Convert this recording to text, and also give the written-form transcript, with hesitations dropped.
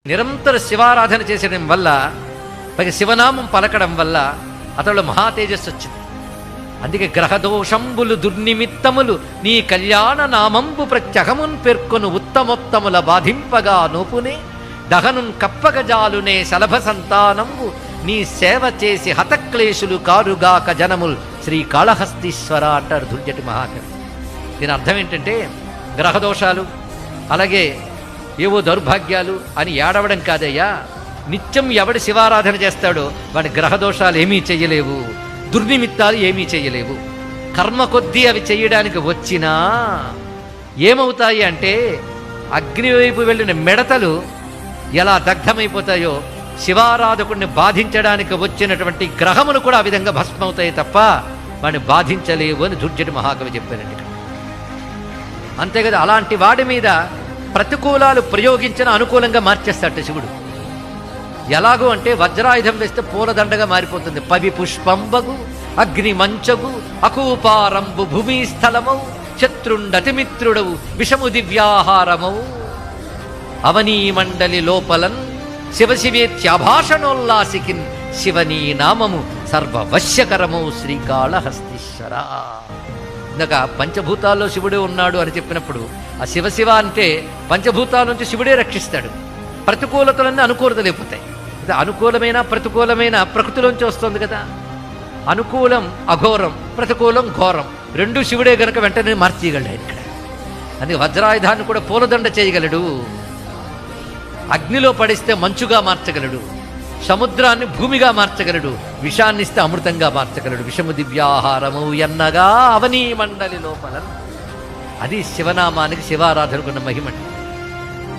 నిరంతర శివారాధన చేసడం వల్ల, పైగా శివనామం పలకడం వల్ల అతడు మహా తేజస్సు వచ్చింది. అందుకే గ్రహదోషంబులు దుర్నిమిత్తములు నీ కళ్యాణ నామంబు ప్రత్యహమున్ పేర్కొను ఉత్తమోత్తముల బాధింపగా నోపునే దహనున్ కప్పగజాలునే శలభ సంతానంబు నీ సేవ చేసి హతక్లేశులు కారుగాక జనముల్ శ్రీకాళహస్తీశ్వర అంటారు దుర్జటి మహాకవి. దీని అర్థం ఏంటంటే, గ్రహదోషాలు అలాగే ఏవో దౌర్భాగ్యాలు అని ఏడవడం కాదయ్యా. నిత్యం ఎవడి శివారాధన చేస్తాడో వాడి గ్రహదోషాలు ఏమీ చెయ్యలేవు, దుర్నిమిత్తాలు ఏమీ చెయ్యలేవు. కర్మ కొద్దీ అవి చెయ్యడానికి వచ్చినా ఏమవుతాయి అంటే, అగ్ని వైపు వెళ్ళిన మిడతలు ఎలా దగ్ధమైపోతాయో శివారాధకుడిని బాధించడానికి వచ్చినటువంటి గ్రహములు కూడా ఆ విధంగా భస్మవుతాయి తప్ప వాడిని బాధించలేవు అని దుర్జటి మహాకవి చెప్పారండి. అంతే కదా, అలాంటి వాడి మీద ప్రతికూలాలు ప్రయోగించిన అనుకూలంగా మార్చేస్తాడు శివుడు. ఎలాగూ అంటే వజ్రాయుధం వేస్తే పూలదండగా మారిపోతుంది. పవి పుష్పంబగు అగ్ని మంచగు అకూపారంబు భూమి స్థలమౌ శత్రుండతిమిత్రుడవు విషము దివ్యాహారమౌ అవనీ మండలి లోపలన్ శివశివేత్యాభాషణోల్లాసికిన్ శివనీ నామము సర్వవశ్యకరమౌ శ్రీకాళహస్తీశ్వర. ఇందాక పంచభూతాల్లో శివుడే ఉన్నాడు అని చెప్పినప్పుడు ఆ శివశివ అంటే పంచభూతాల నుంచి శివుడే రక్షిస్తాడు. ప్రతికూలతలన్నీ అనుకూలతలైపోతాయి. అనుకూలమైన ప్రతికూలమైన ప్రకృతిలోంచి వస్తుంది కదా. అనుకూలం అఘోరం, ప్రతికూలం ఘోరం, రెండు శివుడే గనక వెంటనే మార్చేయగలడు ఆయన ఇక్కడ. అందుకే వజ్రాయుధాన్ని కూడా పూలదండ చేయగలడు, అగ్నిలో పడిస్తే మంచుగా మార్చగలడు, సముద్రాన్ని భూమిగా మార్చగలడు, విషాన్ని ఇస్తే అమృతంగా మార్చగలడు. విషము దివ్యాహారము ఎన్నగా అవనీ మండలి లోపల. అది శివనామానికి శివారాధనకున్న మహిమండి.